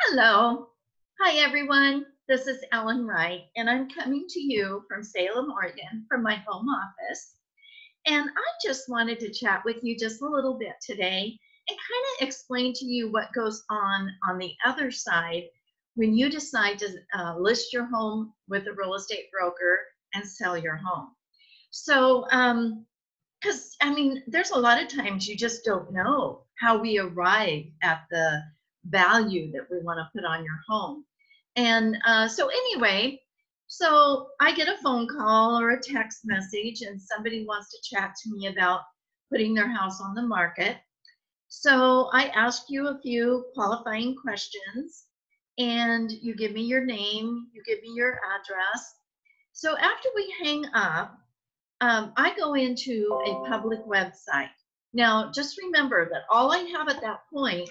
Hello. Hi, everyone. This is Ellen Wright, and I'm coming to you from Salem, Oregon, from my home office. And I just wanted to chat with you just a little bit today and kind of explain to you what goes on the other side when you decide to list your home with a real estate broker and sell your home. So, because I mean, there's a lot of times you just don't know how we arrive at the value that we want to put on your home. And so, anyway, so I get a phone call or a text message, and somebody wants to chat to me about putting their house on the market. So, I ask you a few qualifying questions, and you give me your name, you give me your address. So, after we hang up, I go into a public website. Now, just remember that all I have at that point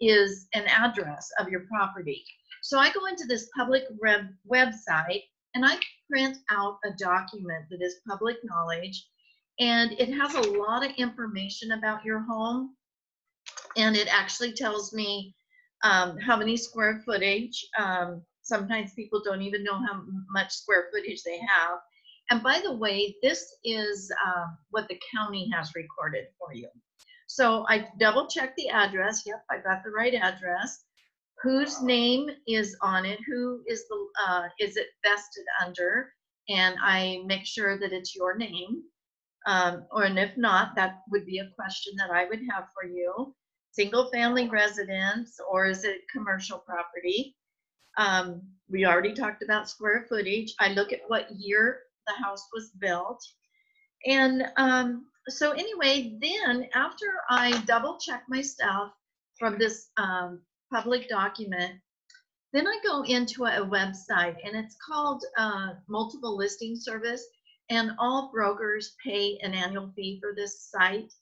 is an address of your property. So I go into this public website and I print out a document that is public knowledge, and it has a lot of information about your home, and it actually tells me how many square footage. Sometimes people don't even know how much square footage they have. And by the way, this is what the county has recorded for you. So I double check the address. Yep, I got the right address. Whose name is on it? Who is it vested under? And I make sure that it's your name. And if not, that would be a question that I would have for you. Single family residence, or is it commercial property? We already talked about square footage. I look at what year the house was built. And so anyway, then after I double check my stuff from this public document, then I go into a website, and it's called Multiple Listing Service, and all brokers pay an annual fee for this site.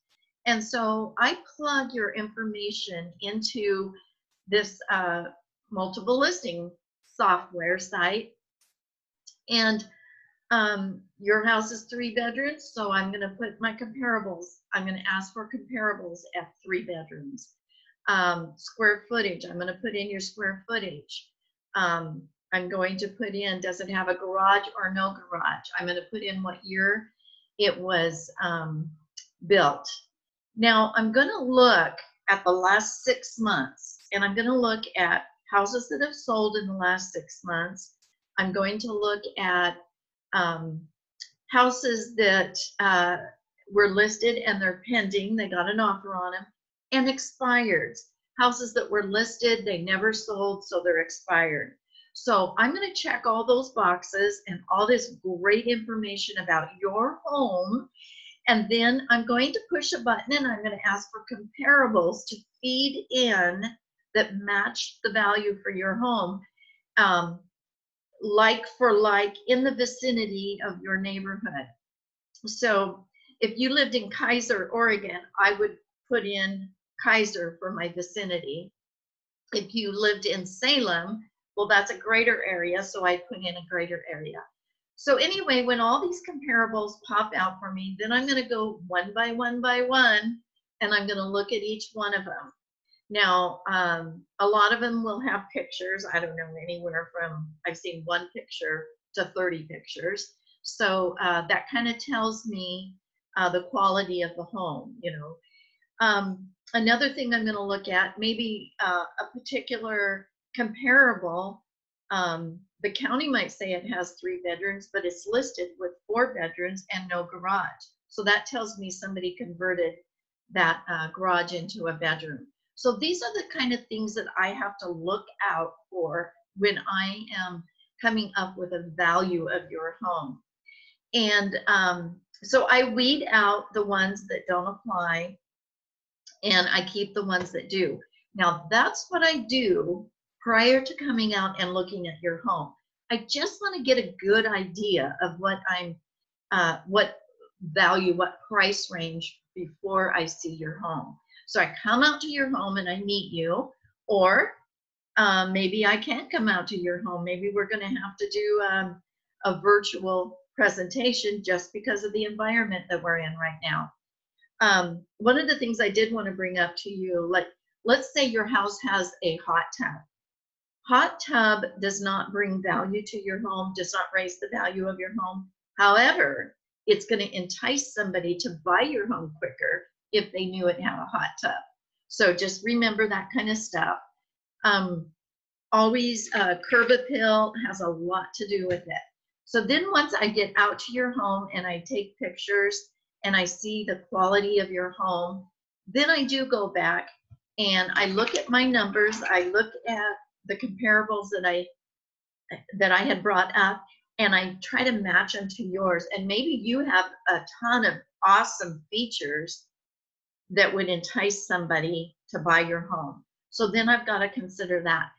And so I plug your information into this multiple listing software site, and your house is 3 bedrooms, so I'm going to put my comparables. I'm going to ask for comparables at 3 bedrooms. Square footage, I'm going to put in your square footage. I'm going to put in, does it have a garage or no garage? I'm going to put in what year it was built. Now I'm going to look at the last 6 months, and I'm going to look at houses that have sold in the last 6 months. I'm going to look at um, houses that were listed and they're pending, they got an offer on them, and expired. Houses that were listed, they never sold, so they're expired. So I'm going to check all those boxes and all this great information about your home. And then I'm going to push a button and I'm going to ask for comparables to feed in that match the value for your home. Like for like in the vicinity of your neighborhood. So if you lived in Kaiser, Oregon, I would put in Kaiser for my vicinity. If you lived in Salem, well, that's a greater area, so I put in a greater area. So anyway, when all these comparables pop out for me, then I'm going to go one by one by one, and I'm going to look at each one of them. Now, a lot of them will have pictures. I don't know, anywhere from, I've seen one picture to 30 pictures. So that kind of tells me the quality of the home, you know. Another thing I'm going to look at, maybe a particular comparable. The county might say it has 3 bedrooms, but it's listed with 4 bedrooms and no garage. So that tells me somebody converted that garage into a bedroom. So these are the kind of things that I have to look out for when I am coming up with a value of your home. And so I weed out the ones that don't apply, and I keep the ones that do. Now that's what I do prior to coming out and looking at your home. I just want to get a good idea of what what value, what price range before I see your home. So I come out to your home and I meet you, or maybe I can't come out to your home. Maybe we're going to have to do a virtual presentation just because of the environment that we're in right now. One of the things I did want to bring up to you, let's say your house has a hot tub. Hot tub does not bring value to your home, does not raise the value of your home. However, it's going to entice somebody to buy your home quicker if they knew it had a hot tub. So just remember that kind of stuff. Always curb appeal has a lot to do with it. So then once I get out to your home and I take pictures and I see the quality of your home, then I do go back and I look at my numbers. I look at the comparables that I had brought up, and I try to match them to yours. And maybe you have a ton of awesome features that would entice somebody to buy your home. So then I've got to consider that.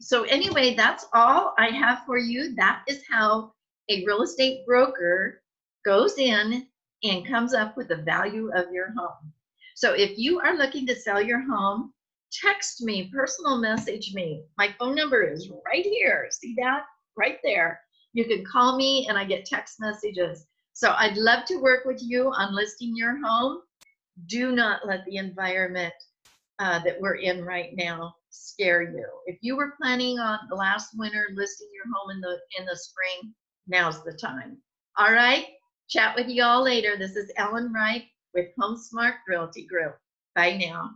So anyway, that's all I have for you. That is how a real estate broker goes in and comes up with the value of your home. So if you are looking to sell your home, text me, personal message me. My phone number is right here. See that? Right there. You can call me and I get text messages. So I'd love to work with you on listing your home. Do not let the environment that we're in right now scare you. If you were planning on the last winter listing your home in the spring, now's the time. All right. Chat with you all later. This is Ellen Wright with HomeSmart Realty Group. Bye now.